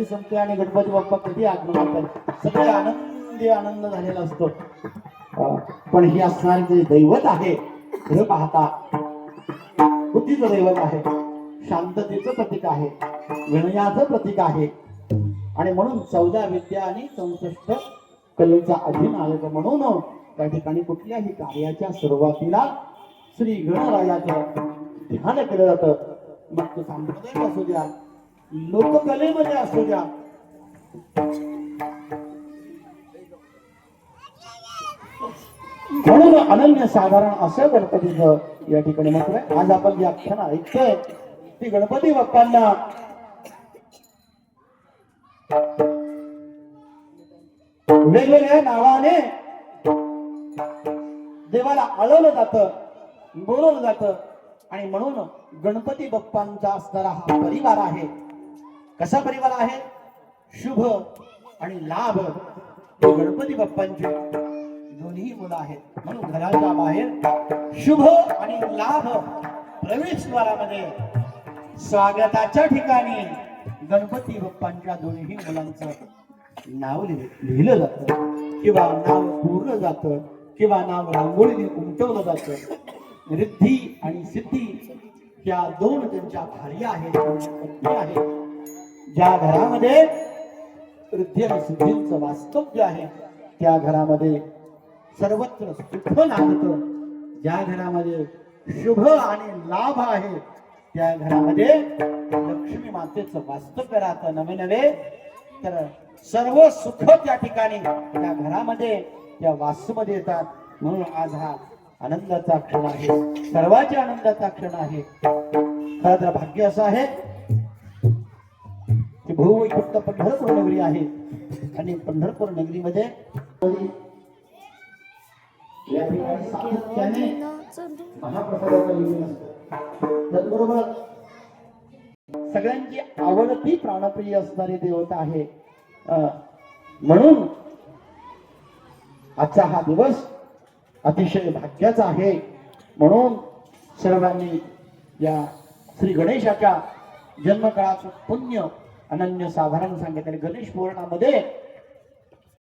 संपते आणि गणपती बाप्पा कधी आगमन करतात, सगळे आनंदी आनंद झालेला असतो. पण ही असणारी जे दैवत आहे हे पाहता बुद्धीचं दैवत आहे, शांततेचं प्रतीक आहे, विनयाचं प्रतीक आहे आणि म्हणून 14 विद्या आणि 64 कलेचा अधिनायक म्हणून त्या ठिकाणी कुठल्याही कार्याच्या सुरुवातीला श्री गणरायाचं ध्यान केलं जातं. मग तो सांप्रदायिक असू द्या, लोककलेमध्ये असू द्या, म्हणून अनन्य साधारण असं गणपतीचं या ठिकाणी महत्व आहे. आज आपण जी आख्यान ऐकतोय ती गणपती बाप्पांना वेगवेगळ्या नावाने देवाला आळवलं जातं, बोलवलं जातं आणि म्हणून गणपती बाप्पांचा असणारा हा परिवार आहे. कसा परिवार आहे? शुभ आणि लाभ हे गणपती बाप्पांचे दोन्ही मुलं आहेत. म्हणून घराच्या बाहेर शुभ आणि लाभ प्रवेशद्वारामध्ये स्वागताच्या ठिकाणी गणपती बाप्पांच्या दोन्ही मुलांचं नाव लिहिलं जातं किंवा नाव कोरलं जातं किंवा नाव रांगोळीने उमटवलं जातं. रिद्धी आणि सिद्धी या दोन त्यांच्या भार्या आहेत, पत्नी आहेत. ज्या घरामध्ये रिद्धी आणि सिद्धींचं वास्तव्य आहे त्या घरामध्ये सर्वत्र सुख नांदतं. ज्या घरामध्ये शुभ आणि लाभ आहे त्या घरामध्ये लक्ष्मी मातेचं वास्तव्य राहतं. नवे नवे तर सर्व सुख त्या ठिकाणी त्या घरामध्ये त्या वास्तूमध्ये येतात. म्हणून आज हा आनंदाचा क्षण आहे, सर्वांच्या आनंदाचा क्षण आहे. खरं तर भाग्य असं आहे की भूवैकुंठ पंढरपूर नगरी आहे आणि पंढरपूर नगरीमध्ये या ठिकाणी सातत्याने महाप्रसादाचा विधी असतो. त्याचबरोबर सगळ्यांची आवडती प्राणप्रिय असणारी देवता आहे. म्हणून आजचा हा दिवस अतिशय भाग्याचा आहे. म्हणून सर्वांनी या श्री गणेशाच्या जन्मकाळाचं पुण्य अनन्य साधारण सांगितले. गणेश पुराणामध्ये